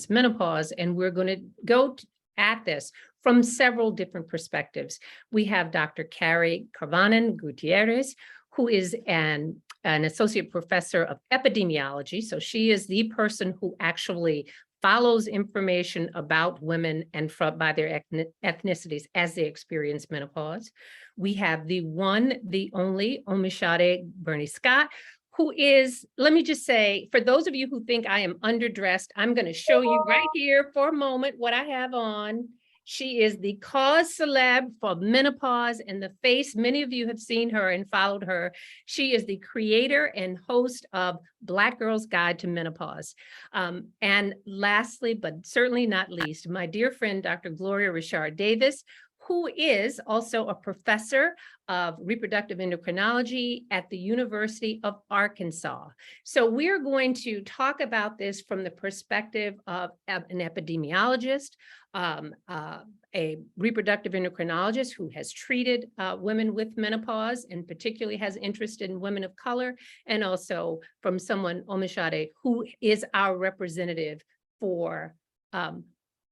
menopause, and we're going to go at this from several different perspectives. We have Dr. Carrie Karvonen-Gutierrez, who is an associate professor of epidemiology. So she is the person who actually follows information about women and by their ethnicities as they experience menopause. We have the one, the only Omisade Burney-Scott, who is, let me just say, for those of you who think I am underdressed, I'm going to show you right here for a moment what I have on. She is the cause celeb for menopause and the face. Many of you have seen her and followed her. She is the creator and host of Black Girl's Guide to Menopause. And lastly, but certainly not least, my dear friend, Dr. Gloria Richard-Davis, who is also a professor of reproductive endocrinology at the University of Arkansas. So we're going to talk about this from the perspective of an epidemiologist, a reproductive endocrinologist who has treated women with menopause and particularly has interest in women of color, and also from someone, Omisade, who is our representative for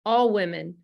all women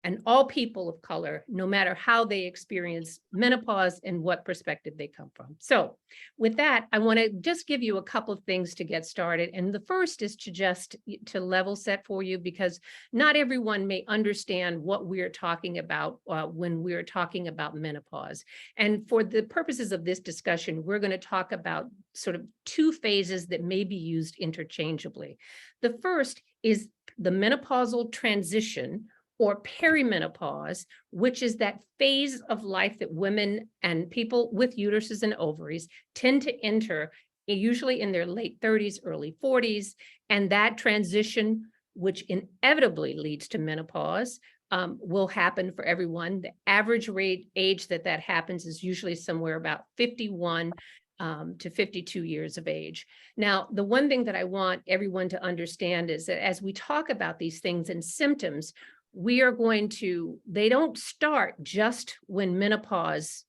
and all people of color, no matter how they experience menopause and what perspective they come from. So with that, I want to just give you a couple of things to get started. And the first is to level set for you, because not everyone may understand what we're talking about when we're talking about menopause. And for the purposes of this discussion, we're going to talk about sort of two phases that may be used interchangeably. The first is the menopausal transition, or perimenopause, which is that phase of life that women and people with uteruses and ovaries tend to enter, usually in their late 30s, early 40s. And that transition, which inevitably leads to menopause, will happen for everyone. The average age that happens is usually somewhere about 51 to 52 years of age. Now, the one thing that I want everyone to understand is that as we talk about these things and symptoms, they don't start just when menopause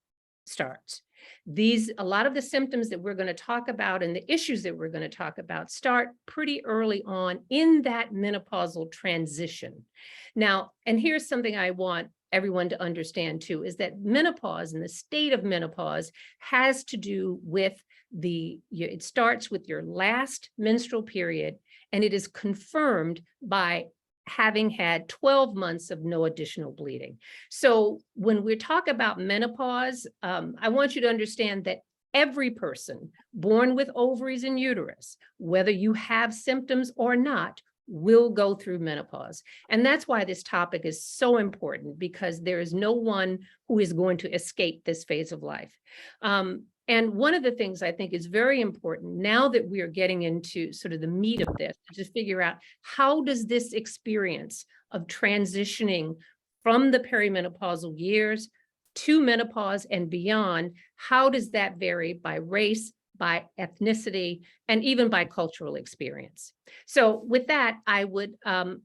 starts. A lot of the symptoms that we're going to talk about and the issues that we're going to talk about start pretty early on in that menopausal transition. Now, and here's something I want everyone to understand too, is that menopause and the state of menopause has to do with it starts with your last menstrual period, and it is confirmed by having had 12 months of no additional bleeding. So when we talk about menopause, I want you to understand that every person born with ovaries and uterus, whether you have symptoms or not, will go through menopause. And that's why this topic is so important, because there is no one who is going to escape this phase of life. And one of the things I think is very important now that we are getting into sort of the meat of this, to figure out how does this experience of transitioning from the perimenopausal years to menopause and beyond, how does that vary by race, by ethnicity, and even by cultural experience? So with that, I would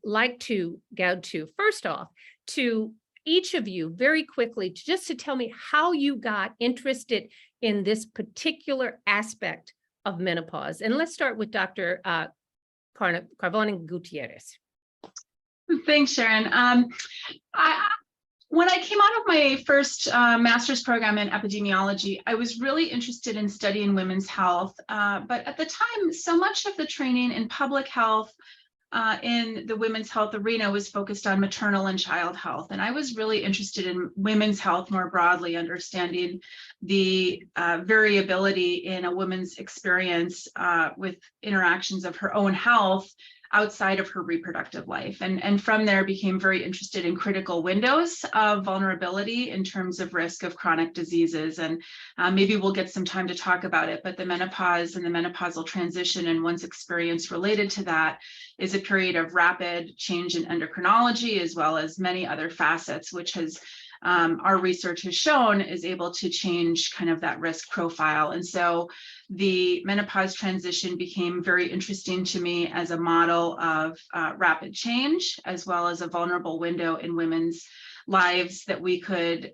like to go to, first off, to each of you very quickly, just to tell me how you got interested in this particular aspect of menopause. And let's start with Dr. Karvonen-Gutierrez. Thanks, Sharon. When I came out of my first master's program in epidemiology, I was really interested in studying women's health. But at the time, so much of the training in public health in the women's health arena was focused on maternal and child health. And I was really interested in women's health more broadly, understanding the variability in a woman's experience with interactions of her own health outside of her reproductive life. And from there became very interested in critical windows of vulnerability in terms of risk of chronic diseases. And maybe we'll get some time to talk about it, but the menopause and the menopausal transition and one's experience related to that is a period of rapid change in endocrinology, as well as many other facets, which has our research has shown is able to change kind of that risk profile. And so the menopause transition became very interesting to me as a model of rapid change, as well as a vulnerable window in women's lives that we could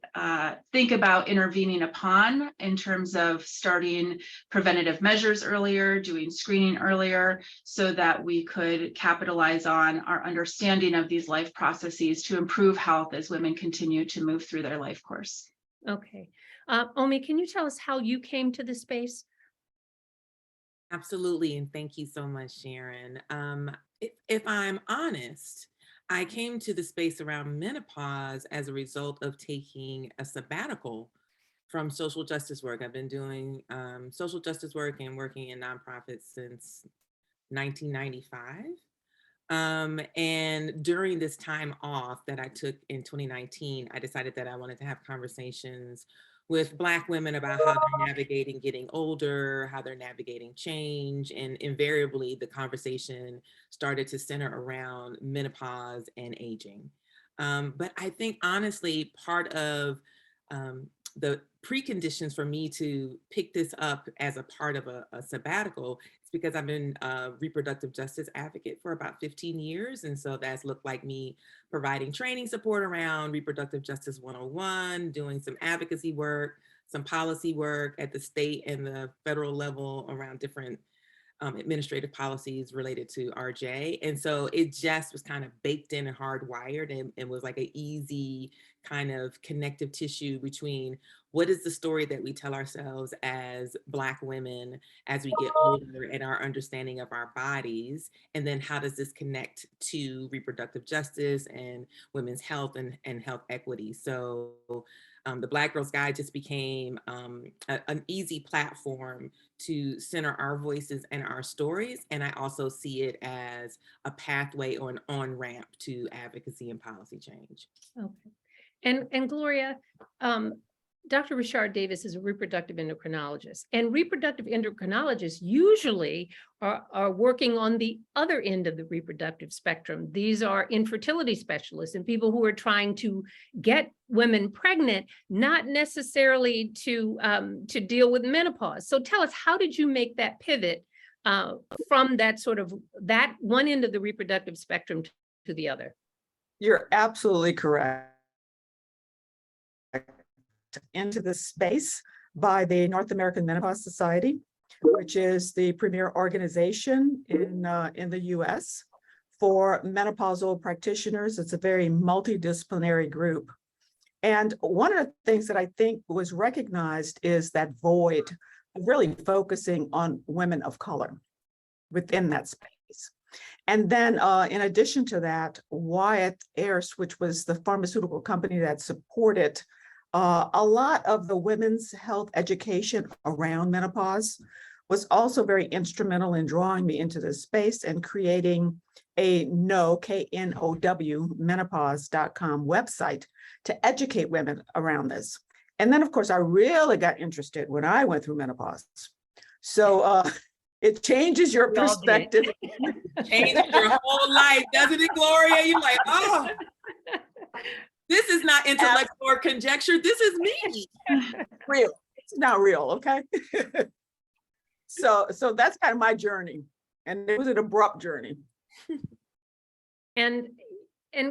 think about intervening upon in terms of starting preventative measures earlier, doing screening earlier, so that we could capitalize on our understanding of these life processes to improve health as women continue to move through their life course. Okay. Omi, can you tell us how you came to the space? Absolutely, and thank you so much, Sharon. If I'm honest, I came to the space around menopause as a result of taking a sabbatical from social justice work. I've been doing social justice work and working in nonprofits since 1995. And during this time off that I took in 2019, I decided that I wanted to have conversations with Black women about how they're navigating getting older, how they're navigating change. And invariably, the conversation started to center around menopause and aging. But I think, honestly, part of the preconditions for me to pick this up as a part of a sabbatical is because I've been a reproductive justice advocate for about 15 years. And so that's looked like me providing training support around reproductive justice 101, doing some advocacy work, some policy work at the state and the federal level around different administrative policies related to RJ. And so it just was kind of baked in and hardwired, and was like an easy kind of connective tissue between what is the story that we tell ourselves as Black women as we get older and our understanding of our bodies, and then how does this connect to reproductive justice and women's health and health equity. So the Black Girls Guide just became an easy platform to center our voices and our stories. And I also see it as a pathway or an on-ramp to advocacy and policy change. Okay. And Gloria, Dr. Richard-Davis is a reproductive endocrinologist, and reproductive endocrinologists usually are working on the other end of the reproductive spectrum. These are infertility specialists and people who are trying to get women pregnant, not necessarily to deal with menopause. So tell us, how did you make that pivot from that sort of that one end of the reproductive spectrum to the other? You're absolutely correct. Into this space by the North American Menopause Society, which is the premier organization in the US for menopausal practitioners. It's a very multidisciplinary group. And one of the things that I think was recognized is that void of really focusing on women of color within that space. And then in addition to that, Wyeth Ayers, which was the pharmaceutical company that supported a lot of the women's health education around menopause, was also very instrumental in drawing me into this space and creating a KNOW, menopause.com website to educate women around this. And then, of course, I really got interested when I went through menopause. So it changes your perspective. Changes your whole life, doesn't it, Gloria? You're like, oh. This is not intellectual or conjecture. This is me. Real. It's not real, okay? So that's kind of my journey. And it was an abrupt journey. And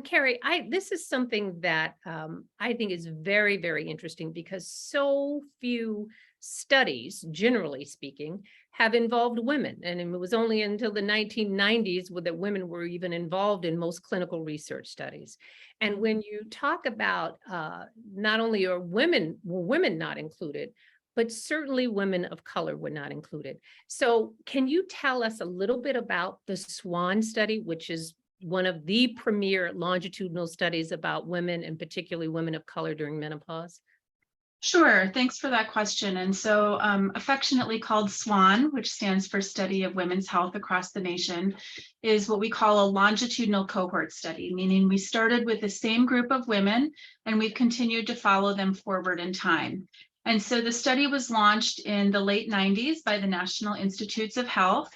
Carrie, this is something that I think is very, very interesting, because so few studies, generally speaking, have involved women. And it was only until the 1990s that women were even involved in most clinical research studies. And when you talk about not only were women not included, but certainly women of color were not included. So can you tell us a little bit about the SWAN study, which is one of the premier longitudinal studies about women, and particularly women of color during menopause? Sure, thanks for that question. And so affectionately called SWAN, which stands for Study of Women's Health Across the Nation, is what we call a longitudinal cohort study, meaning we started with the same group of women and we've continued to follow them forward in time. And so the study was launched in the late 90s by the National Institutes of Health.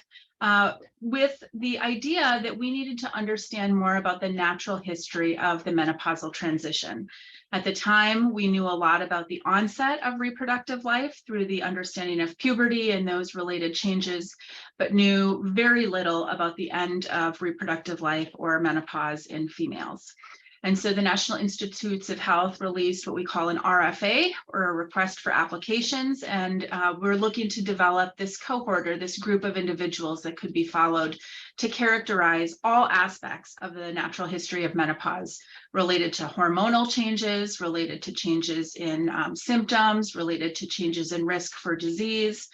with the idea that we needed to understand more about the natural history of the menopausal transition. At the time, we knew a lot about the onset of reproductive life through the understanding of puberty and those related changes, but knew very little about the end of reproductive life or menopause in females. And so the National Institutes of Health released what we call an RFA, or a request for applications. And we're looking to develop this cohort, or this group of individuals that could be followed to characterize all aspects of the natural history of menopause, related to hormonal changes, related to changes in symptoms, related to changes in risk for disease.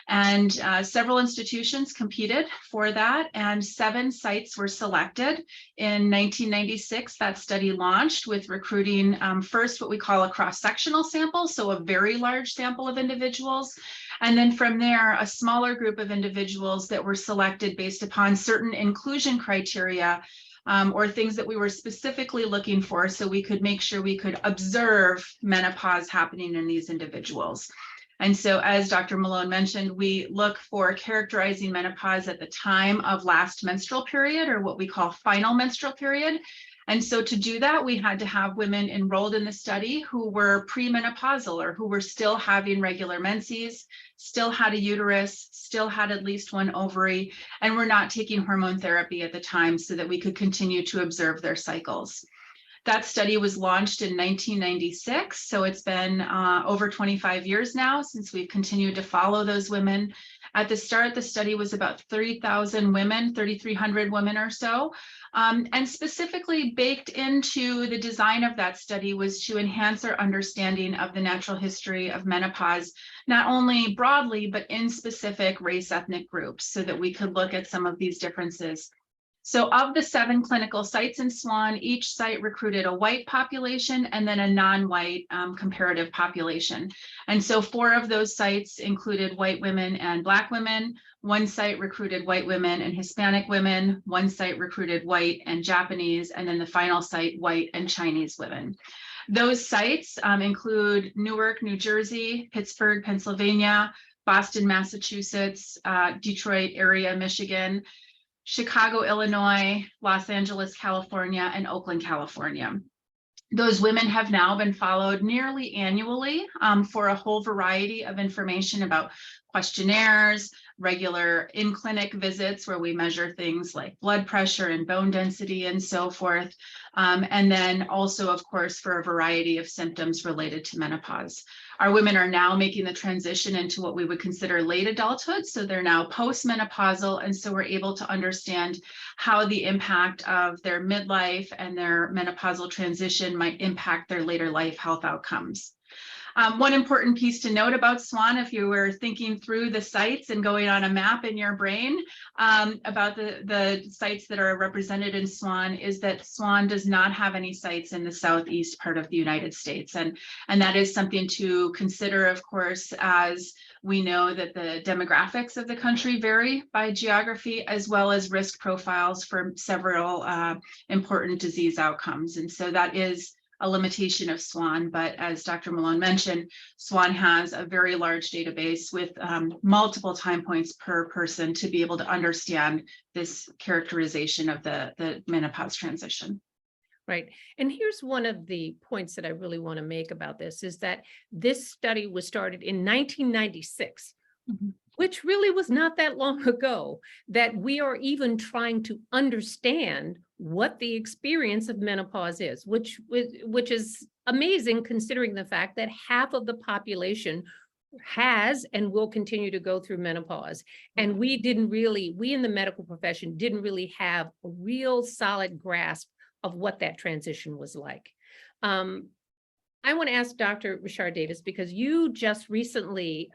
And several institutions competed for that, and 7 sites were selected. In 1996, that study launched with recruiting first what we call a cross-sectional sample, so a very large sample of individuals. And then from there, a smaller group of individuals that were selected based upon certain inclusion criteria, or things that we were specifically looking for, so we could make sure we could observe menopause happening in these individuals. And so, as Dr. Malone mentioned, we look for characterizing menopause at the time of last menstrual period, or what we call final menstrual period. And so to do that, we had to have women enrolled in the study who were premenopausal, or who were still having regular menses, still had a uterus, still had at least 1 ovary, and were not taking hormone therapy at the time, so that we could continue to observe their cycles. That study was launched in 1996, so it's been over 25 years now since we've continued to follow those women. At the start, the study was about 3,000 women, 3,300 women or so. And specifically baked into the design of that study was to enhance our understanding of the natural history of menopause, not only broadly, but in specific race ethnic groups, so that we could look at some of these differences. So of the 7 clinical sites in SWAN, each site recruited a white population and then a non-white comparative population. And so 4 of those sites included white women and Black women. 1 site recruited white women and Hispanic women. 1 site recruited white and Japanese, and then the final site, white and Chinese women. Those sites include Newark, New Jersey, Pittsburgh, Pennsylvania, Boston, Massachusetts, Detroit area, Michigan, Chicago, Illinois, Los Angeles, California, and Oakland, California. Those women have now been followed nearly annually for a whole variety of information about questionnaires, regular in-clinic visits where we measure things like blood pressure and bone density and so forth. And then also, of course, for a variety of symptoms related to menopause. Our women are now making the transition into what we would consider late adulthood. So they're now post-menopausal. And so we're able to understand how the impact of their midlife and their menopausal transition might impact their later life health outcomes. One important piece to note about SWAN, if you were thinking through the sites and going on a map in your brain about the sites that are represented in SWAN, is that SWAN does not have any sites in the southeast part of the United States. And that is something to consider, of course, as we know that the demographics of the country vary by geography, as well as risk profiles for several important disease outcomes. And so that is a limitation of SWAN, but as Dr. Malone mentioned, SWAN has a very large database with multiple time points per person to be able to understand this characterization of the menopause transition. Right. And here's one of the points that I really want to make about this, is that this study was started in 1996. Mm-hmm. Which really was not that long ago, that we are even trying to understand what the experience of menopause is, which is amazing considering the fact that half of the population has and will continue to go through menopause. And we in the medical profession didn't really have a real solid grasp of what that transition was like. I want to ask Dr. Richard-Davis, because you just recently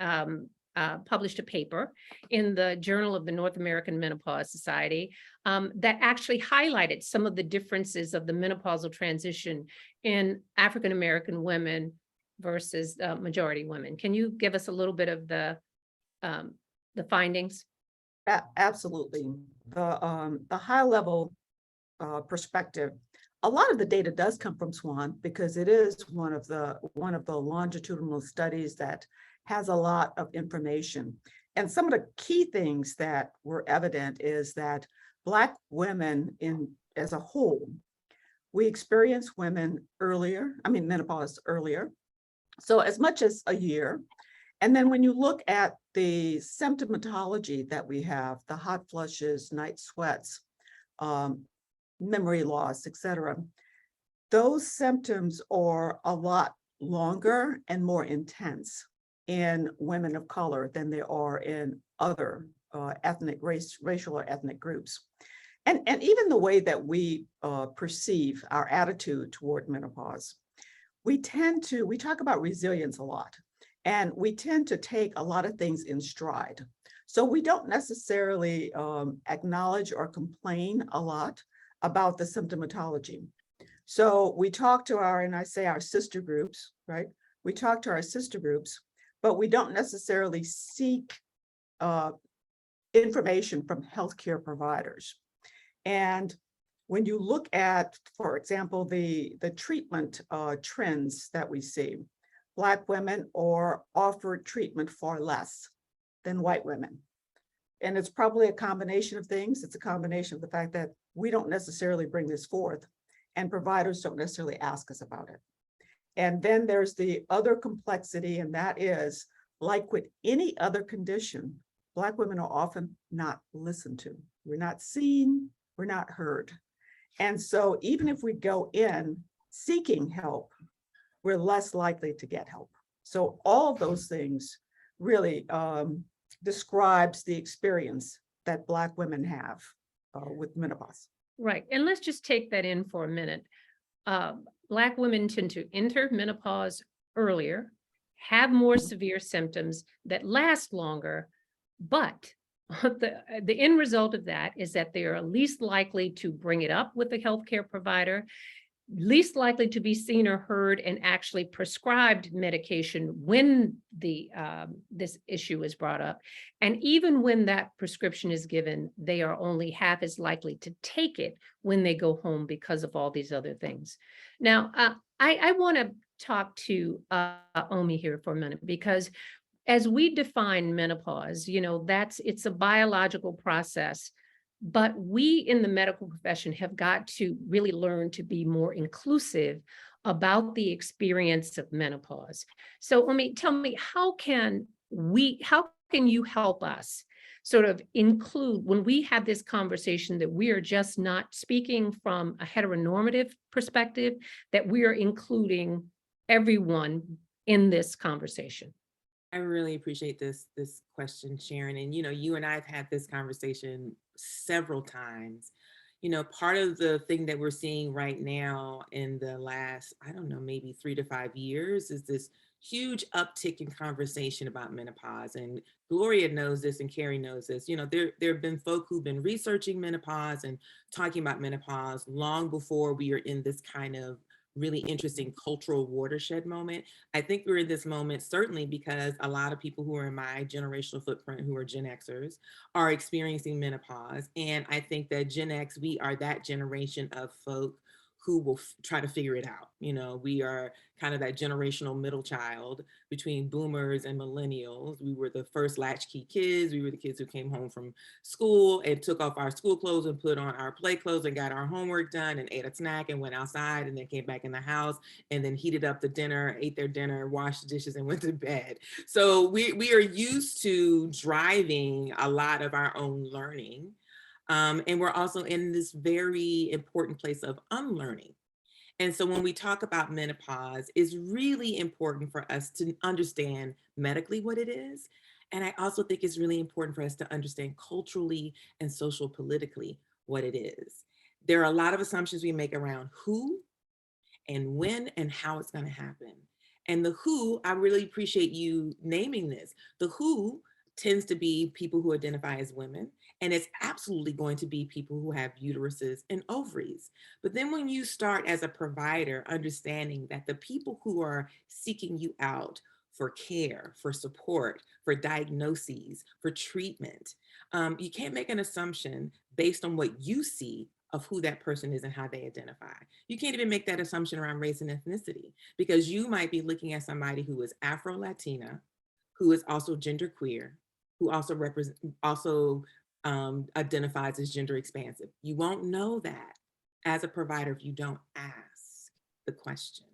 published a paper in the Journal of the North American Menopause Society that actually highlighted some of the differences of the menopausal transition in African American women versus majority women. Can you give us a little bit of the findings? Absolutely. The high level perspective. A lot of the data does come from SWAN because it is one of the longitudinal studies that has a lot of information. And some of the key things that were evident is that Black women as a whole, we experience menopause earlier. So as much as a year. And then when you look at the symptomatology that we have, the hot flushes, night sweats, memory loss, et cetera, those symptoms are a lot longer and more intense in women of color than they are in other racial or ethnic groups. And even the way that we perceive our attitude toward menopause, we talk about resilience a lot, and we tend to take a lot of things in stride. So we don't necessarily acknowledge or complain a lot about the symptomatology. So we talk to our sister groups, right? We talk to our sister groups, but we don't necessarily seek information from healthcare providers. And when you look at, for example, the treatment trends that we see, Black women are offered treatment far less than white women. And it's probably a combination of things. It's a combination of the fact that we don't necessarily bring this forth, and providers don't necessarily ask us about it. And then there's the other complexity, and that is, like with any other condition, Black women are often not listened to. We're not seen, we're not heard. And so even if we go in seeking help, we're less likely to get help. So all of those things really describes the experience that Black women have with menopause. Right. And let's just take that in for a minute. Black women tend to enter menopause earlier, have more severe symptoms that last longer, but the end result of that is that they are least likely to bring it up with the healthcare provider, least likely to be seen or heard and actually prescribed medication when this issue is brought up. And even when that prescription is given, they are only half as likely to take it when they go home because of all these other things. Now, I want to talk to Omi here for a minute, because as we define menopause, it's a biological process. But we in the medical profession have got to really learn to be more inclusive about the experience of menopause. So tell me, how can you help us sort of include, when we have this conversation, that we are just not speaking from a heteronormative perspective, that we are including everyone in this conversation? I really appreciate this question, Sharon. And, you and I have had this conversation several times. Part of the thing that we're seeing right now in the last, I don't know, maybe 3 to 5 years is this huge uptick in conversation about menopause. And Gloria knows this and Carrie knows this. There have been folk who've been researching menopause and talking about menopause long before we are in this kind of really interesting cultural watershed moment. I think we're in this moment certainly because a lot of people who are in my generational footprint, who are Gen Xers, are experiencing menopause. And I think that Gen X, we are that generation of folk who will try to figure it out. We are kind of that generational middle child between boomers and millennials. We were the first latchkey kids. We were the kids who came home from school and took off our school clothes and put on our play clothes and got our homework done and ate a snack and went outside and then came back in the house and then heated up the dinner, ate their dinner, washed the dishes and went to bed. So we are used to driving a lot of our own learning. And we're also in this very important place of unlearning. And so when we talk about menopause, it's really important for us to understand medically what it is. And I also think it's really important for us to understand culturally and social politically what it is. There are a lot of assumptions we make around who and when and how it's going to happen. And the who, I really appreciate you naming this. The who tends to be people who identify as women. And it's absolutely going to be people who have uteruses and ovaries. But then when you start as a provider understanding that the people who are seeking you out for care, for support, for diagnoses, for treatment, you can't make an assumption based on what you see of who that person is and how they identify. You can't even make that assumption around race and ethnicity, because you might be looking at somebody who is Afro-Latina, who is also genderqueer, who also identifies as gender expansive. You won't know that as a provider if you don't ask the question.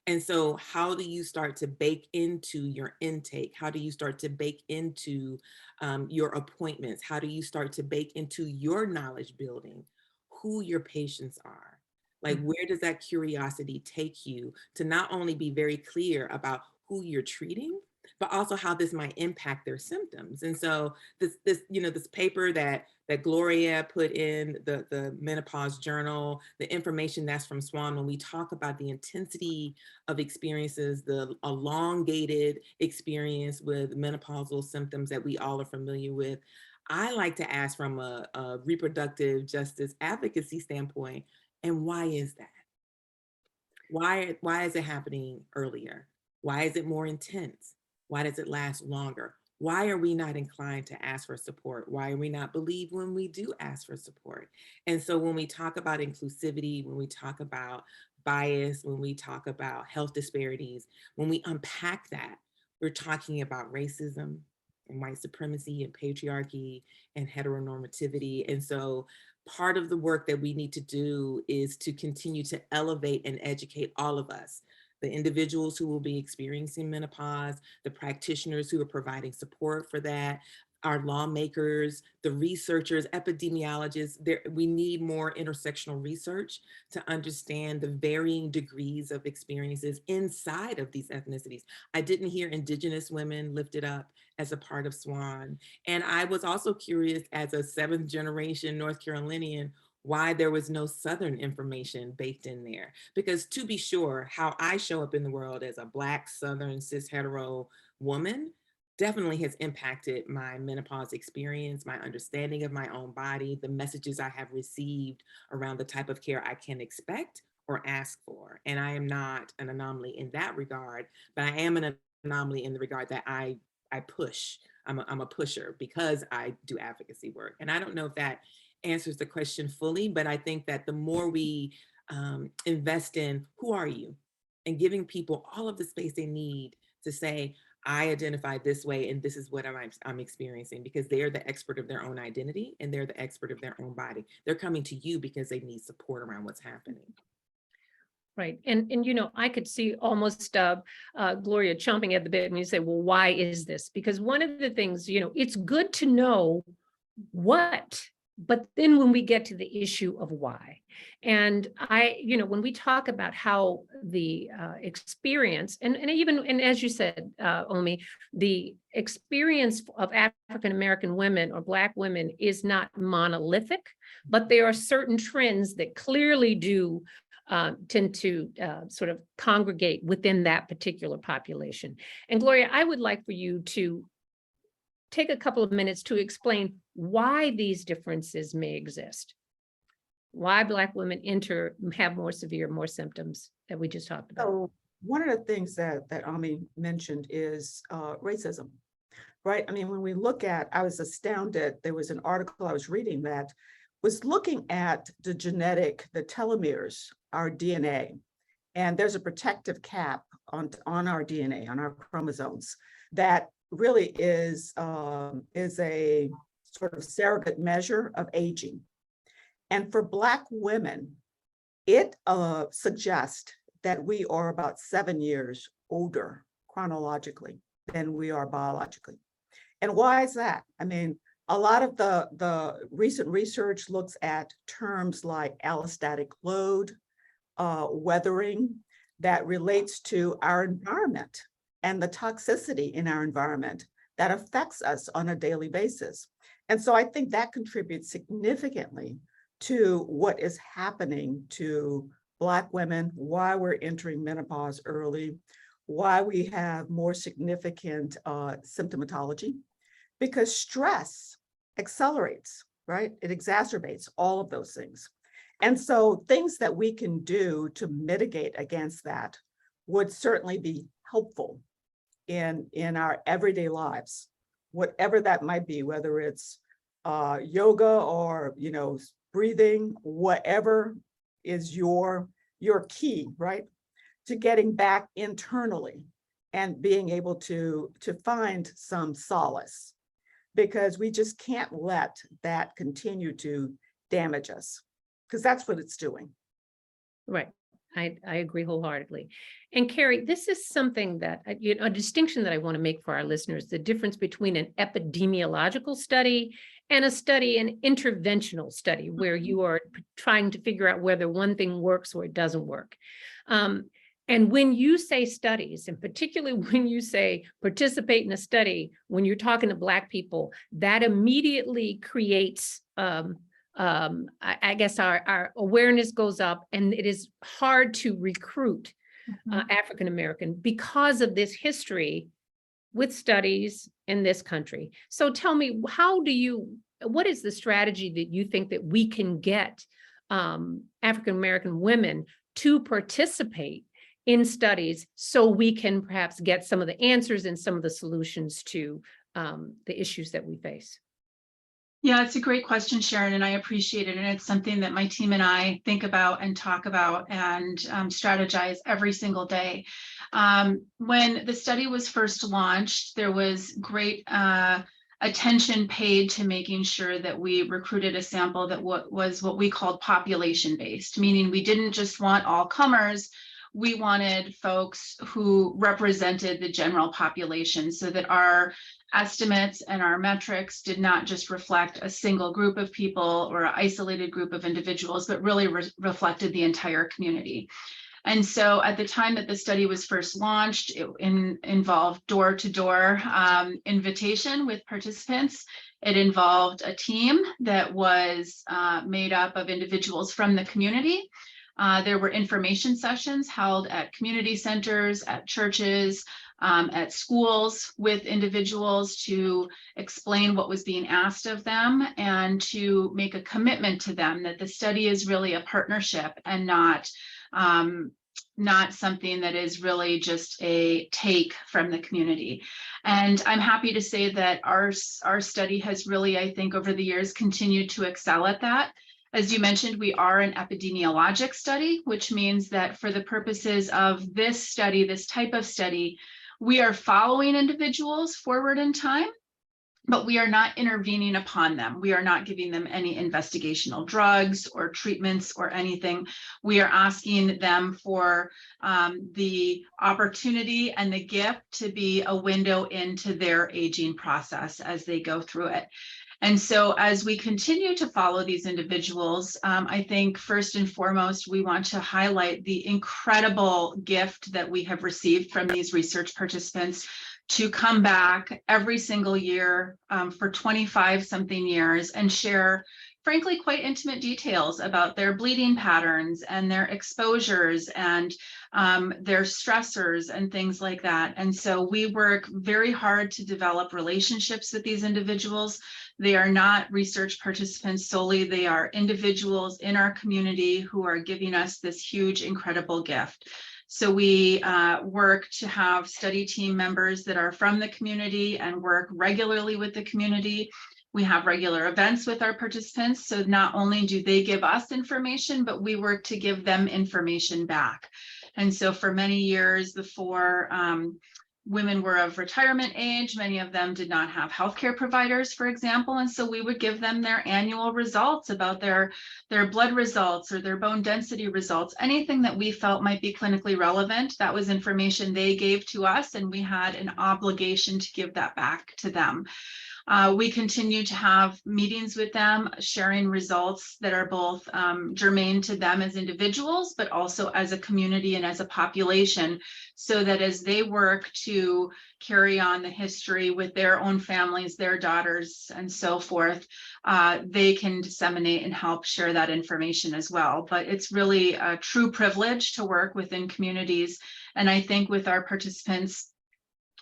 And so how do you start to bake into your intake? How do you start to bake into your appointments? How do you start to bake into your knowledge building who your patients are? Like, where does that curiosity take you to not only be very clear about who you're treating, but also how this might impact their symptoms? And so this paper that Gloria put in the Menopause Journal, the information that's from SWAN, when we talk about the intensity of experiences, the elongated experience with menopausal symptoms that we all are familiar with, I like to ask from a reproductive justice advocacy standpoint, and why is that? Why is it happening earlier? Why is it more intense? Why does it last longer? Why are we not inclined to ask for support? Why are we not believed when we do ask for support? And so when we talk about inclusivity, when we talk about bias, when we talk about health disparities, when we unpack that, we're talking about racism and white supremacy and patriarchy and heteronormativity. And so part of the work that we need to do is to continue to elevate and educate all of us, the individuals who will be experiencing menopause, the practitioners who are providing support for that, our lawmakers, the researchers, epidemiologists. We need more intersectional research to understand the varying degrees of experiences inside of these ethnicities. I didn't hear Indigenous women lifted up as a part of SWAN. And I was also curious, as a 7th generation North Carolinian, why there was no Southern information baked in there. Because to be sure, how I show up in the world as a Black, Southern, cis hetero woman definitely has impacted my menopause experience, my understanding of my own body, the messages I have received around the type of care I can expect or ask for. And I am not an anomaly in that regard, but I am an anomaly in the regard that I push. I'm a pusher because I do advocacy work. And I don't know if that answers the question fully, but I think that the more we invest in who are you and giving people all of the space they need to say, I identify this way and this is what I'm experiencing, because they're the expert of their own identity and they're the expert of their own body. They're coming to you because they need support around what's happening. Right. And I could see almost Gloria chomping at the bit when you say, well, why is this? Because one of the things, it's good to know what, but then when we get to the issue of why, and when we talk about how the experience, and as you said, Omi, the experience of African-American women or Black women is not monolithic, but there are certain trends that clearly do tend to sort of congregate within that particular population. And Gloria, I would like for you to take a couple of minutes to explain why these differences may exist. Why Black women have more severe, more symptoms that we just talked about. So one of the things that Ami mentioned is racism, right? I mean, when we look at, I was astounded, there was an article I was reading that was looking at the telomeres, our DNA, and there's a protective cap on our DNA, on our chromosomes, that really is a sort of surrogate measure of aging. And for Black women, it suggests that we are about 7 years older chronologically than we are biologically. And why is that? I mean, a lot of the recent research looks at terms like allostatic load, weathering, that relates to our environment and the toxicity in our environment that affects us on a daily basis. And so I think that contributes significantly to what is happening to Black women, why we're entering menopause early, why we have more significant symptomatology, because stress accelerates, right? It exacerbates all of those things. And so things that we can do to mitigate against that would certainly be helpful in our everyday lives, whatever that might be, whether it's yoga or breathing, whatever is your key, right, to getting back internally and being able to find some solace. because we just can't let that continue to damage us, because that's what it's doing. Right. I agree wholeheartedly. And Carrie, this is something that, a distinction that I want to make for our listeners, the difference between an epidemiological study and a study, an interventional study, where you are trying to figure out whether one thing works or it doesn't work. And when you say studies, and particularly when you say participate in a study, when you're talking to Black people, that immediately creates, I guess our awareness goes up, and it is hard to recruit African-American because of this history with studies in this country. So tell me, what is the strategy that you think that we can get African-American women to participate in studies so we can perhaps get some of the answers and some of the solutions to the issues that we face? Yeah, it's a great question, Sharon, and I appreciate it. And it's something that my team and I think about and talk about and strategize every single day. When the study was first launched, there was great attention paid to making sure that we recruited a sample that was what we called population-based, meaning we didn't just want all comers. We wanted folks who represented the general population so that our estimates and our metrics did not just reflect a single group of people or an isolated group of individuals, but really reflected the entire community. And so at the time that the study was first launched, it involved door-to-door invitation with participants. It involved a team that was made up of individuals from the community. There were information sessions held at community centers, at churches, at schools with individuals to explain what was being asked of them and to make a commitment to them that the study is really a partnership and not something that is really just a take from the community. And I'm happy to say that our study has really, I think, over the years continued to excel at that. As you mentioned, we are an epidemiologic study, which means that for the purposes of this study, this type of study, we are following individuals forward in time, but we are not intervening upon them. We are not giving them any investigational drugs or treatments or anything. We are asking them for the opportunity and the gift to be a window into their aging process as they go through it. And so as we continue to follow these individuals, I think first and foremost, we want to highlight the incredible gift that we have received from these research participants to come back every single year for 25 something years and share, frankly, quite intimate details about their bleeding patterns and their exposures and their stressors and things like that. And so we work very hard to develop relationships with these individuals. They are not research participants solely. They are individuals in our community who are giving us this huge, incredible gift. So we work to have study team members that are from the community and work regularly with the community. We have regular events with our participants. So not only do they give us information, but we work to give them information back. And so for many years before women were of retirement age, many of them did not have healthcare providers, for example. And so we would give them their annual results about their blood results or their bone density results, anything that we felt might be clinically relevant. That was information they gave to us, and we had an obligation to give that back to them. We continue to have meetings with them, sharing results that are both germane to them as individuals, but also as a community and as a population, so that as they work to carry on the history with their own families, their daughters, and so forth, they can disseminate and help share that information as well. But it's really a true privilege to work within communities. And I think with our participants,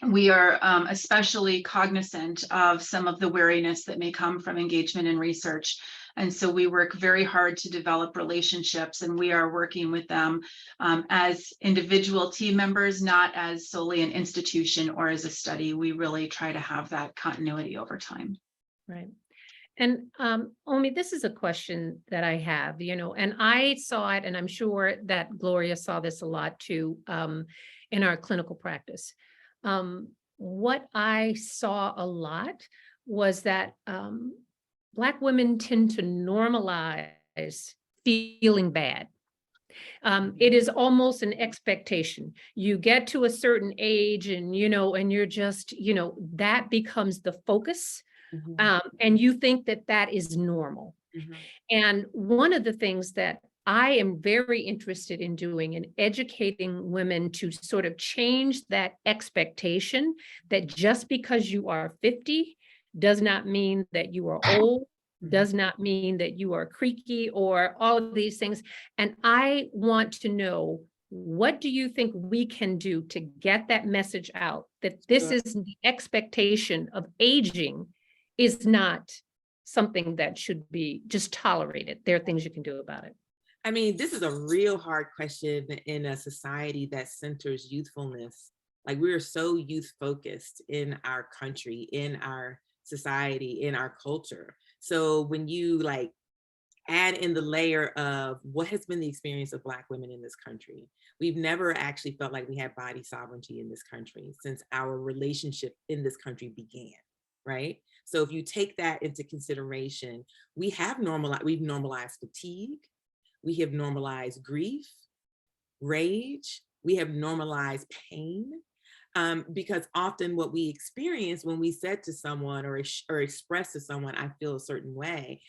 we are especially cognizant of some of the wariness that may come from engagement in research. And so we work very hard to develop relationships, and we are working with them as individual team members, not as solely an institution or as a study. We really try to have that continuity over time. Right. And Omi, this is a question that I have, and I saw it, and I'm sure that Gloria saw this a lot too in our clinical practice. What I saw a lot was that Black women tend to normalize feeling bad. It is almost an expectation. You get to a certain age and, and you're just, that becomes the focus. And you think that that is normal. And one of the things that I am very interested in doing and educating women to sort of change that expectation that just because you are 50 does not mean that you are old, does not mean that you are creaky or all of these things. And I want to know, what do you think we can do to get that message out that this is the expectation of aging is not something that should be just tolerated. There are things you can do about it. I mean, this is a real hard question in a society that centers youthfulness. Like, we are so youth focused in our country, in our society, in our culture. So when you like add in the layer of what has been the experience of Black women in this country, we've never actually felt like we had body sovereignty in this country since our relationship in this country began, right? So if you take that into consideration, we've normalized fatigue, we have normalized grief, rage, we have normalized pain. Because often what we experience when we said to someone or express to someone, I feel a certain way,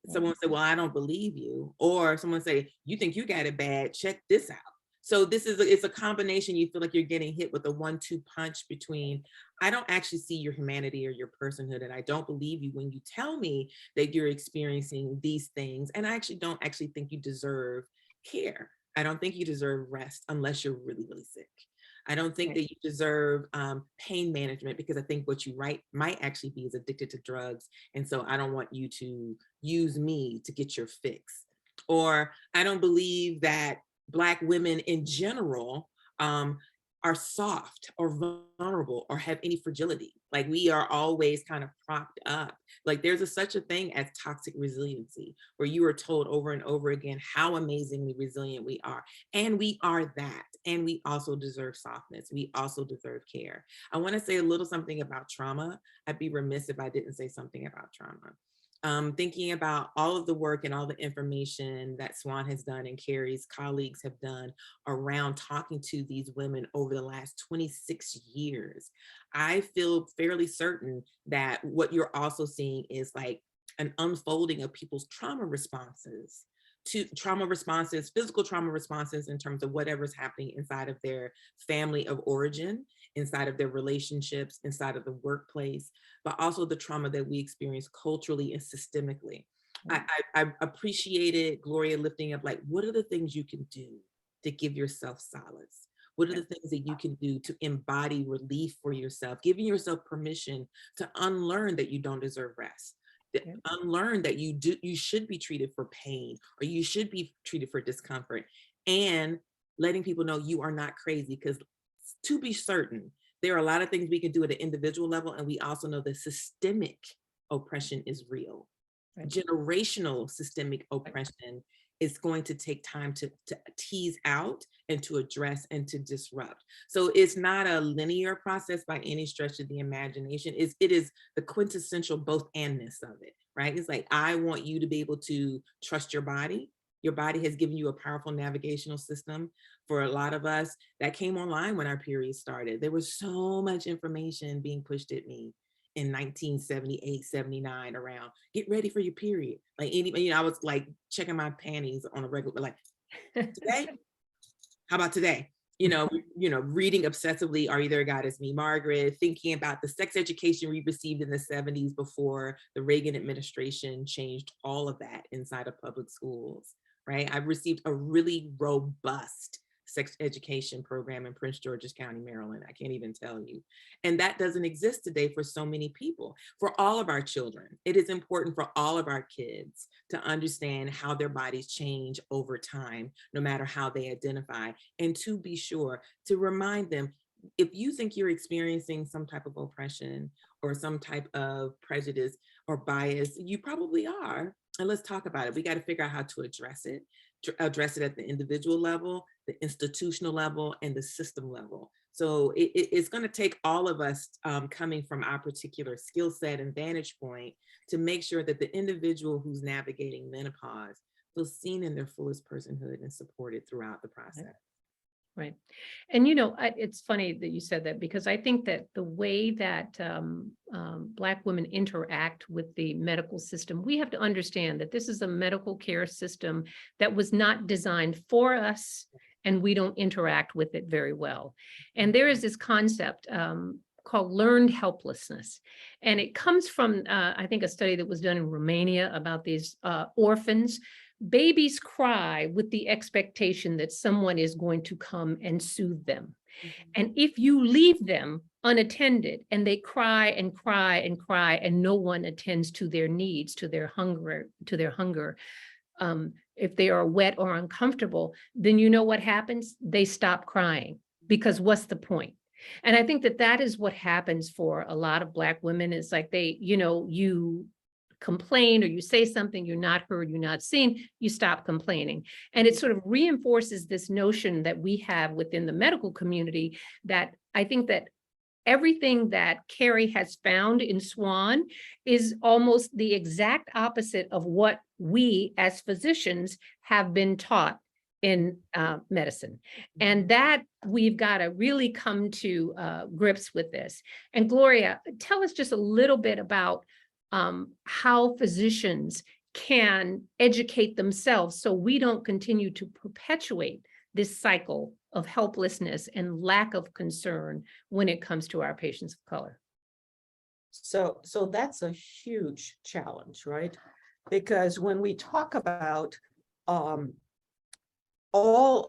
someone say, well, I don't believe you. Or someone say, you think you got it bad, check this out. So it's a combination. You feel like you're getting hit with a 1-2 punch between, I don't actually see your humanity or your personhood, and I don't believe you when you tell me that you're experiencing these things. And I actually don't think you deserve care. I don't think you deserve rest unless you're really, really sick. I don't think that you deserve pain management, because I think what you might actually be is addicted to drugs. And so I don't want you to use me to get your fix. Or I don't believe that Black women in general are soft or vulnerable or have any fragility. Like, we are always kind of propped up. Like, there's such a thing as toxic resiliency, where you are told over and over again how amazingly resilient we are. And we are that. And we also deserve softness. We also deserve care. I want to say a little something about trauma. I'd be remiss if I didn't say something about trauma. Thinking about all of the work and all the information that SWAN has done and Carrie's colleagues have done around talking to these women over the last 26 years, I feel fairly certain that what you're also seeing is like an unfolding of people's trauma responses, physical trauma responses in terms of whatever's happening inside of their family of origin, inside of their relationships, inside of the workplace, but also the trauma that we experience culturally and systemically. I appreciated Gloria lifting up, like, what are the things you can do to give yourself solace? What are the things that you can do to embody relief for yourself, giving yourself permission to unlearn that you don't deserve rest, unlearn that you should be treated for pain, or you should be treated for discomfort, and letting people know you are not crazy. Because to be certain, there are a lot of things we can do at an individual level, and we also know that systemic oppression is real. Generational systemic oppression is going to take time to tease out and to address and to disrupt. So it's not a linear process by any stretch of the imagination. It is the quintessential both andness of it, right? It's like, I want you to be able to trust your body. Your body has given you a powerful navigational system. For a lot of us, that came online when our period started. There was so much information being pushed at me in 1978, 79 around, get ready for your period. Like, I was like checking my panties on a regular, like, today? How about today? Reading obsessively Are You There, God, It's Me, Margaret, thinking about the sex education we received in the 70s before the Reagan administration changed all of that inside of public schools, right? I've received a really robust sex education program in Prince George's County, Maryland. I can't even tell you. And that doesn't exist today for so many people. For all of our children, it is important for all of our kids to understand how their bodies change over time, no matter how they identify. And to be sure to remind them, if you think you're experiencing some type of oppression or some type of prejudice or bias, you probably are. And let's talk about it. We got to figure out how to address it at the individual level, the institutional level, and the system level, So it's going to take all of us coming from our particular skill set and vantage point to make sure that the individual who's navigating menopause feels seen in their fullest personhood and supported throughout the process. Right. And, you know, it's funny that you said that, because I think that the way that Black women interact with the medical system, we have to understand that this is a medical care system that was not designed for us, and we don't interact with it very well. And there is this concept called learned helplessness. And it comes from, I think, a study that was done in Romania about these orphans. Babies cry with the expectation that someone is going to come and soothe them. Mm-hmm. And if you leave them unattended and they cry and cry and cry and no one attends to their needs, to their hunger, if they are wet or uncomfortable, then you know what happens? They stop crying, because what's the point? And I think that that is what happens for a lot of Black women. Is like they, you know, you complain or you say something, you're not heard, you're not seen, you stop complaining. And it sort of reinforces this notion that we have within the medical community, that I think that everything that Carrie has found in SWAN is almost the exact opposite of what we as physicians have been taught in medicine. And that we've got to really come to grips with this. And Gloria, tell us just a little bit about how physicians can educate themselves so we don't continue to perpetuate this cycle of helplessness and lack of concern when it comes to our patients of color. So that's a huge challenge, right? Because when we talk about all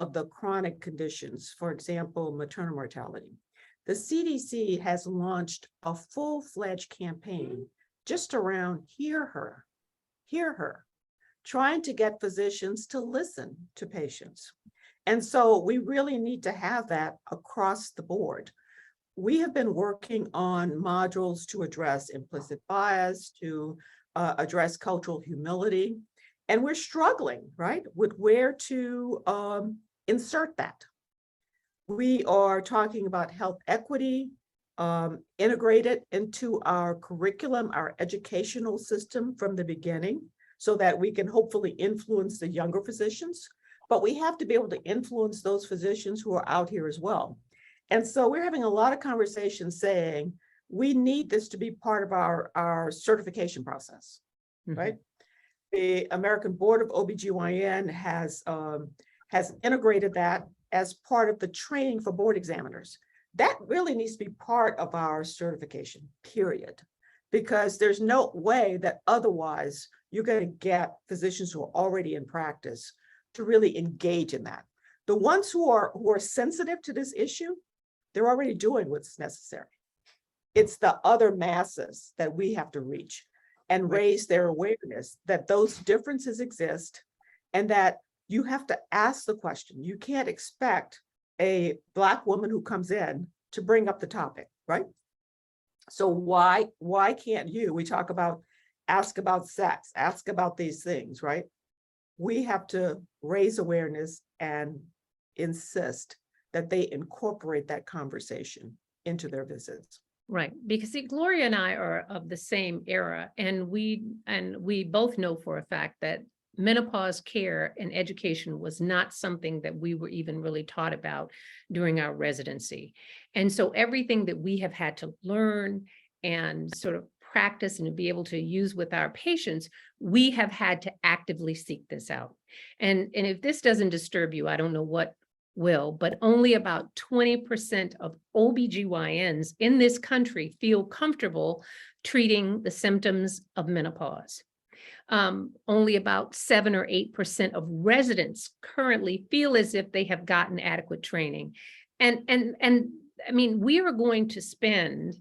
of the chronic conditions, for example, maternal mortality, the CDC has launched a full-fledged campaign just around hear her, trying to get physicians to listen to patients. And so we really need to have that across the board. We have been working on modules to address implicit bias, to address cultural humility, and we're struggling, right, with where to insert that. We are talking about health equity, integrated into our curriculum, our educational system from the beginning, so that we can hopefully influence the younger physicians, but we have to be able to influence those physicians who are out here as well. And so we're having a lot of conversations saying, we need this to be part of our certification process, right? The American Board of OBGYN has integrated that as part of the training for board examiners. That really needs to be part of our certification, period, because there's no way that otherwise you're going to get physicians who are already in practice to really engage in that. The ones who are sensitive to this issue, they're already doing what's necessary. It's the other masses that we have to reach and raise their awareness that those differences exist, and that you have to ask the question. You can't expect a Black woman who comes in to bring up the topic, right? So why can't you? We talk about ask about sex, ask about these things, right? We have to raise awareness and insist that they incorporate that conversation into their visits. Right, because see, Gloria and I are of the same era, and we both know for a fact that menopause care and education was not something that we were even really taught about during our residency. And so everything that we have had to learn and sort of practice and to be able to use with our patients, we have had to actively seek this out. And if this doesn't disturb you, I don't know what will, but only about 20% of OBGYNs in this country feel comfortable treating the symptoms of menopause. Only about 7 or 8% of residents currently feel as if they have gotten adequate training. And I mean, we are going to spend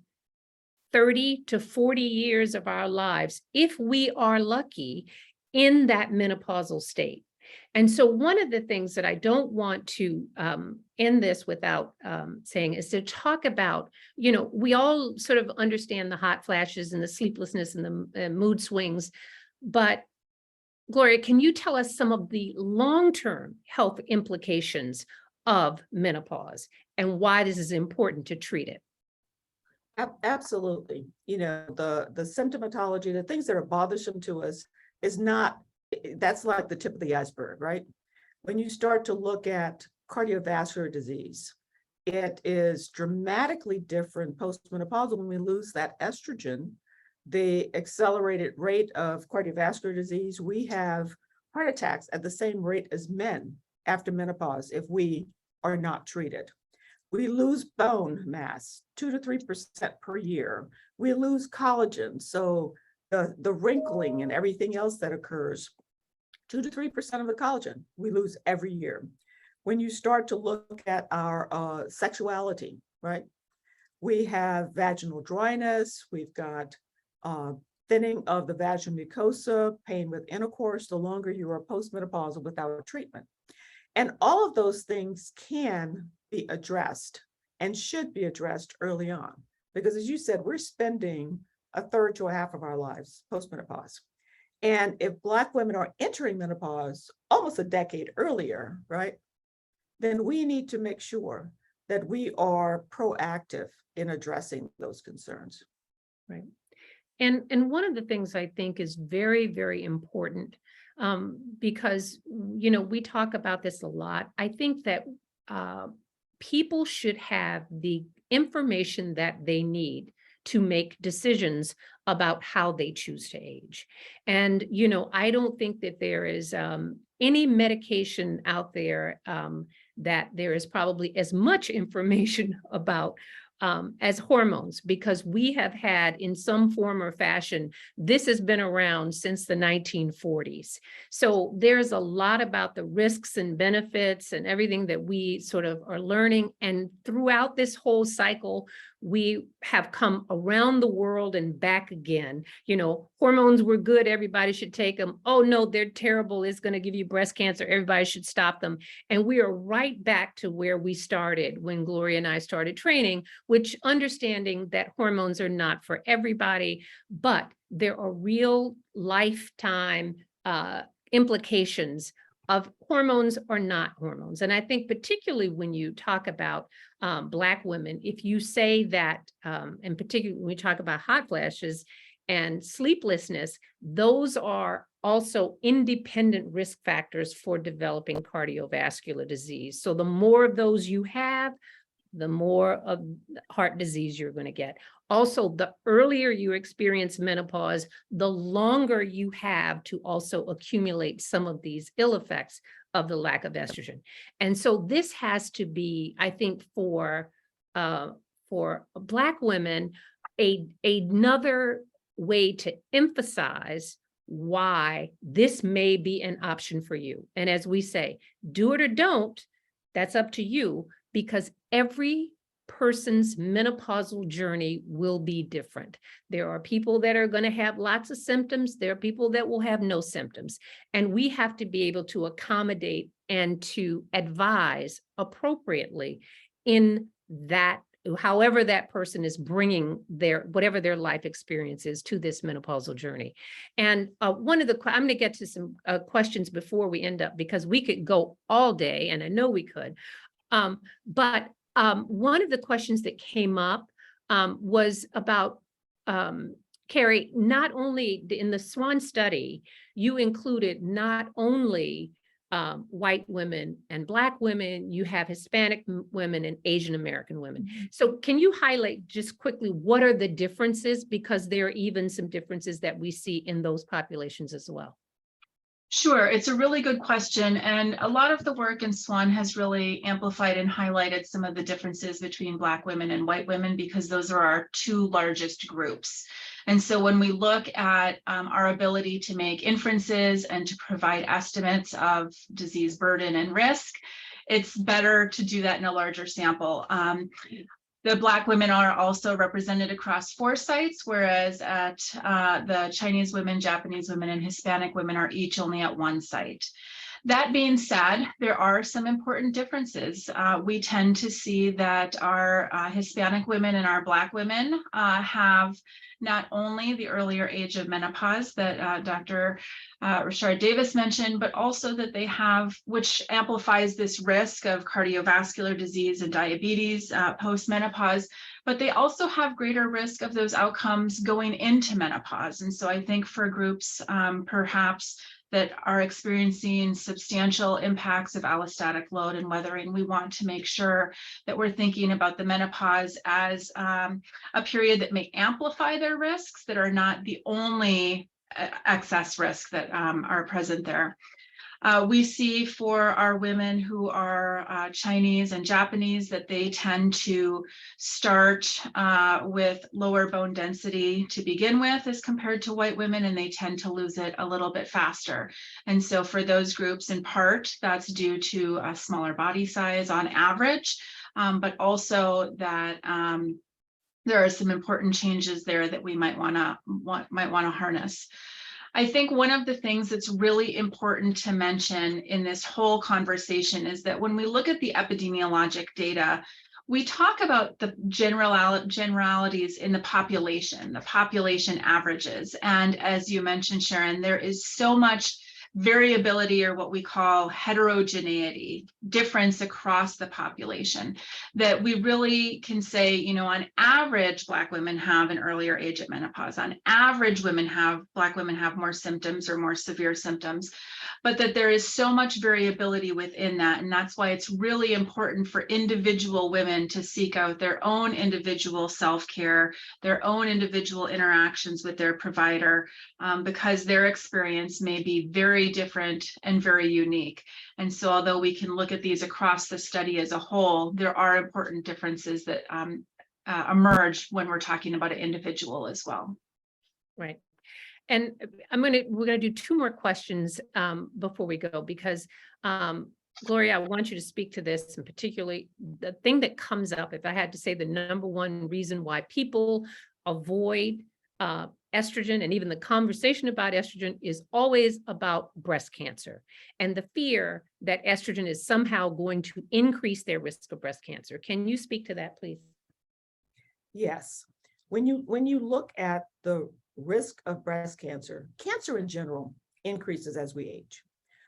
30 to 40 years of our lives, if we are lucky, in that menopausal state. And so one of the things that I don't want to end this without saying is to talk about, you know, we all sort of understand the hot flashes and the sleeplessness and the mood swings, but Gloria, can you tell us some of the long-term health implications of menopause and why this is important to treat it. Absolutely. You know, the symptomatology, the things that are bothersome to us is not, that's like the tip of the iceberg, right? When you start to look at cardiovascular disease, it is dramatically different postmenopausal when we lose that estrogen, the accelerated rate of cardiovascular disease. We have heart attacks at the same rate as men after menopause if we are not treated. We lose bone mass 2 to 3% per year. We lose collagen. So the wrinkling and everything else that occurs, 2 to 3% of the collagen we lose every year. When you start to look at our sexuality, right? We have vaginal dryness, we've got thinning of the vaginal mucosa, pain with intercourse, the longer you are postmenopausal without treatment. And all of those things can be addressed and should be addressed early on. Because as you said, we're spending a third to a half of our lives postmenopause. And if Black women are entering menopause almost a decade earlier, right, then we need to make sure that we are proactive in addressing those concerns. Right. And one of the things I think is very, very important, because, you know, we talk about this a lot. I think that people should have the information that they need to make decisions about how they choose to age. And, you know, I don't think that there is any medication out there that there is probably as much information about as hormones, because we have had in some form or fashion, this has been around since the 1940s. So there's a lot about the risks and benefits and everything that we sort of are learning. And throughout this whole cycle, we have come around the world and back again. You know, hormones were good, everybody should take them. Oh no, they're terrible, it's going to give you breast cancer, everybody should stop them. And we are right back to where we started when Gloria and I started training, which understanding that hormones are not for everybody, but there are real lifetime implications of hormones or not hormones. And I think particularly when you talk about Black women, if you say that, and particularly when we talk about hot flashes and sleeplessness, those are also independent risk factors for developing cardiovascular disease. So the more of those you have, the more of heart disease you're going to get. Also, the earlier you experience menopause, the longer you have to also accumulate some of these ill effects of the lack of estrogen. And so this has to be, I think, for Black women, another way to emphasize why this may be an option for you. And as we say, do it or don't, that's up to you, because every person's menopausal journey will be different. There are people that are going to have lots of symptoms. There are people that will have no symptoms. And we have to be able to accommodate and to advise appropriately in that, however that person is bringing whatever their life experience is to this menopausal journey. And I'm going to get to some questions before we end up, because we could go all day, and I know we could. But one of the questions that came up was about, Carrie, not only in the SWAN study, you included not only white women and Black women, you have Hispanic women and Asian American women. Mm-hmm. So can you highlight just quickly, what are the differences? Because there are even some differences that we see in those populations as well. Sure, it's a really good question. And a lot of the work in SWAN has really amplified and highlighted some of the differences between Black women and white women, because those are our two largest groups. And so when we look at our ability to make inferences and to provide estimates of disease burden and risk, it's better to do that in a larger sample. The Black women are also represented across 4 sites, whereas at the Chinese women, Japanese women, and Hispanic women are each only at 1 site. That being said, there are some important differences. We tend to see that our Hispanic women and our Black women have not only the earlier age of menopause that Dr. Richard-Davis mentioned, but also that they have, which amplifies this risk of cardiovascular disease and diabetes post-menopause, but they also have greater risk of those outcomes going into menopause. And so I think for groups perhaps that are experiencing substantial impacts of allostatic load and weathering, we want to make sure that we're thinking about the menopause as a period that may amplify their risks that are not the only excess risks that are present there. We see for our women who are Chinese and Japanese that they tend to start with lower bone density to begin with as compared to white women, and they tend to lose it a little bit faster. And so for those groups, in part, that's due to a smaller body size on average, but also that there are some important changes there that we might want to harness. I think one of the things that's really important to mention in this whole conversation is that when we look at the epidemiologic data, we talk about the generalities in the population averages. And as you mentioned, Sharon, there is so much variability, or what we call heterogeneity, difference across the population, that we really can say, you know, on average, Black women have an earlier age at menopause. On average, Black women have more symptoms or more severe symptoms, but that there is so much variability within that. And that's why it's really important for individual women to seek out their own individual self-care, their own individual interactions with their provider, because their experience may be very different and very unique. And so although we can look at these across the study as a whole, there are important differences that emerge when we're talking about an individual as well. Right. And we're gonna do two more questions before we go, because Gloria, I want you to speak to this, and particularly the thing that comes up, if I had to say the number one reason why people avoid estrogen, and even the conversation about estrogen, is always about breast cancer and the fear that estrogen is somehow going to increase their risk of breast cancer. Can you speak to that, please? Yes. When you look at the risk of breast cancer, cancer in general increases as we age.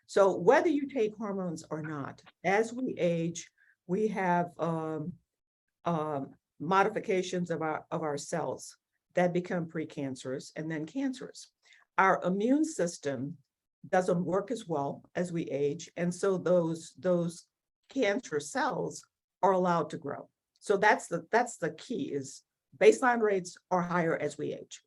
So whether you take hormones or not, as we age, we have modifications of our cells that become precancerous and then cancerous. Our immune system doesn't work as well as we age, and so those cancer cells are allowed to grow. So that's the key, is baseline rates are higher as we age.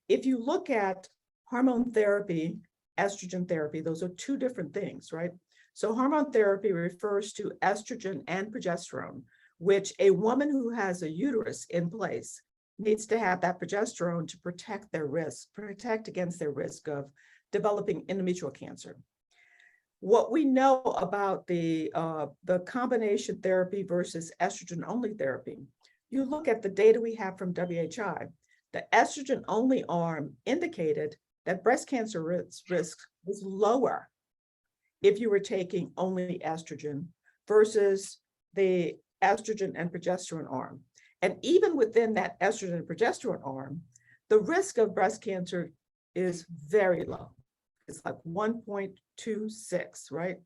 If you look at hormone therapy, estrogen therapy, those are two different things, right? So hormone therapy refers to estrogen and progesterone, which a woman who has a uterus in place needs to have that progesterone to protect against their risk of developing endometrial cancer. What we know about the combination therapy versus estrogen-only therapy, you look at the data we have from WHI, the estrogen-only arm indicated that breast cancer risk was lower if you were taking only estrogen versus the estrogen and progesterone arm. And even within that estrogen and progesterone arm, the risk of breast cancer is very low. It's like 1.26, right?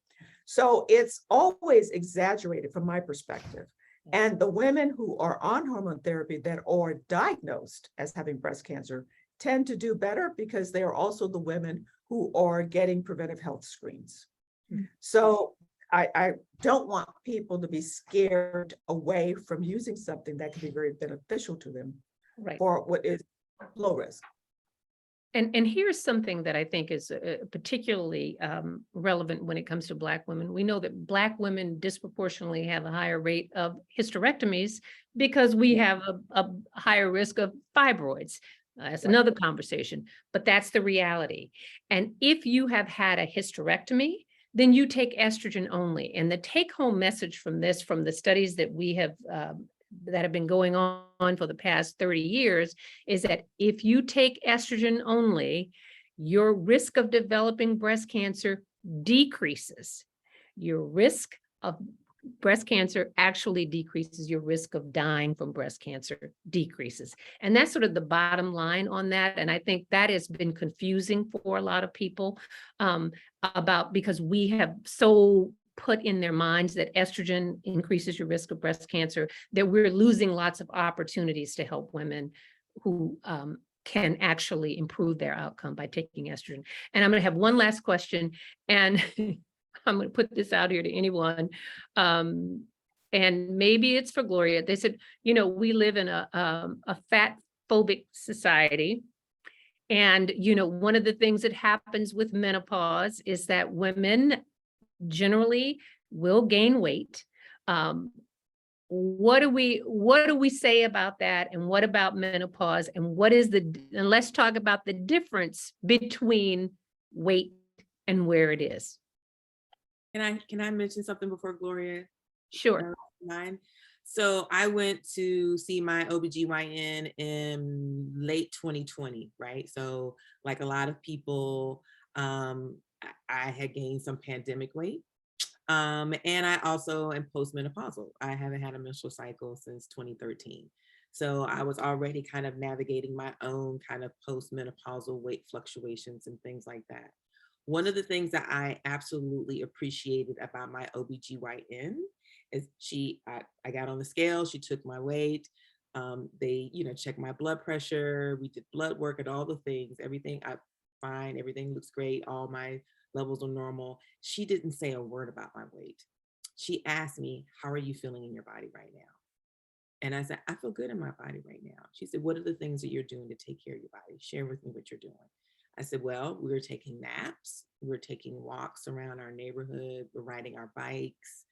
So it's always exaggerated from my perspective. And the women who are on hormone therapy that are diagnosed as having breast cancer tend to do better because they are also the women who are getting preventive health screens. Mm-hmm. So I don't want people to be scared away from using something that can be very beneficial to them, right, for what is low risk. And here's something that I think is particularly relevant when it comes to Black women. We know that Black women disproportionately have a higher rate of hysterectomies because we have a higher risk of fibroids. That's another conversation, but that's the reality. And if you have had a hysterectomy, then you take estrogen only. And the take-home message from this, from the studies that we have that have been going on for the past 30 years, is that if you take estrogen only, your risk of developing breast cancer decreases your risk of breast cancer, actually decreases your risk of dying from breast cancer, decreases. And that's sort of the bottom line on that. And I think that has been confusing for a lot of people because we have so put in their minds that estrogen increases your risk of breast cancer, that we're losing lots of opportunities to help women who can actually improve their outcome by taking estrogen. And I'm going to have one last question, and I'm going to put this out here to anyone. And maybe it's for Gloria. They said, we live in a fat phobic society. And, one of the things that happens with menopause is that women generally will gain weight. What do we say about that? And what about menopause? And and let's talk about the difference between weight and where it is. Can I mention something before Gloria? Sure. Mine. So I went to see my OBGYN in late 2020, right? So like a lot of people, I had gained some pandemic weight. And I also am postmenopausal. I haven't had a menstrual cycle since 2013. So I was already kind of navigating my own kind of postmenopausal weight fluctuations and things like that. One of the things that I absolutely appreciated about my OBGYN is I got on the scale, she took my weight, they, checked my blood pressure, we did blood work and all the things, everything fine, everything looks great, all my levels are normal. She didn't say a word about my weight. She asked me, how are you feeling in your body right now? And I said, I feel good in my body right now. She said, what are the things that you're doing to take care of your body? Share with me what you're doing. I said, well, we were taking naps. We were taking walks around our neighborhood. We're riding our bikes.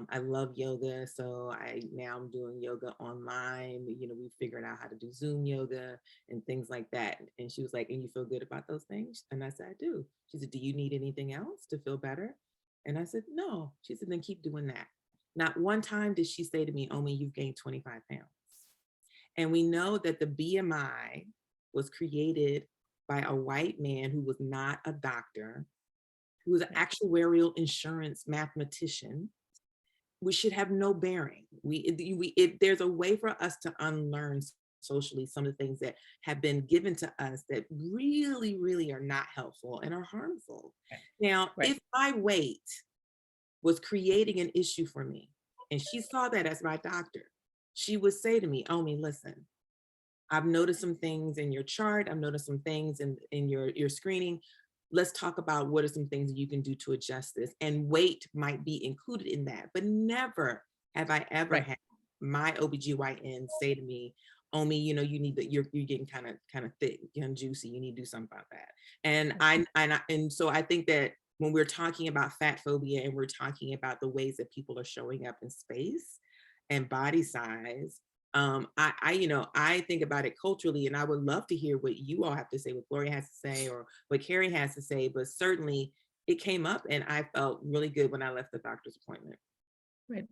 I love yoga. So now I'm doing yoga online. We figured out how to do Zoom yoga and things like that. And she was like, and you feel good about those things? And I said, I do. She said, do you need anything else to feel better? And I said, no. She said, then keep doing that. Not one time did she say to me, Omi, you've gained 25 pounds. And we know that the BMI was created by a white man who was not a doctor, who was an actuarial insurance mathematician, which should have no bearing. There's a way for us to unlearn socially some of the things that have been given to us that really, really are not helpful and are harmful. Now, if my weight was creating an issue for me, and she saw that as my doctor, she would say to me, Omi, listen, I've noticed some things in your chart. I've noticed some things in your screening. Let's talk about what are some things that you can do to adjust this. And weight might be included in that, but never have I ever had my OBGYN say to me, Omi, you're getting kind of thick, and juicy. You need to do something about that. And so I think that when we're talking about fat phobia and we're talking about the ways that people are showing up in space and body size, I think about it culturally, and I would love to hear what you all have to say, what Gloria has to say, or what Carrie has to say, but certainly it came up and I felt really good when I left the doctor's appointment. Right.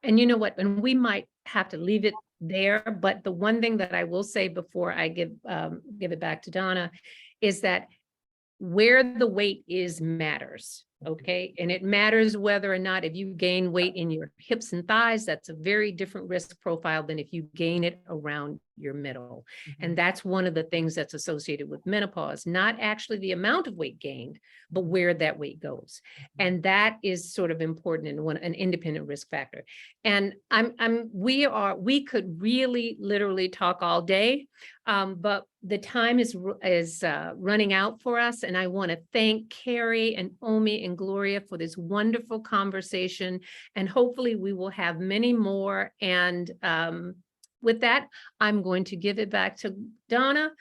And you know what, and we might have to leave it there, but the one thing that I will say before I give it back to Donna is that where the weight is matters. Okay. And it matters whether or not if you gain weight in your hips and thighs, that's a very different risk profile than if you gain it around your middle. Mm-hmm. And that's one of the things that's associated with menopause, not actually the amount of weight gained, but where that weight goes. Mm-hmm. And that is sort of important and an independent risk factor. And we could really literally talk all day, but the time is running out for us. And I want to thank Carrie and Omi and Gloria for this wonderful conversation. And hopefully we will have many more. And with that, I'm going to give it back to Donna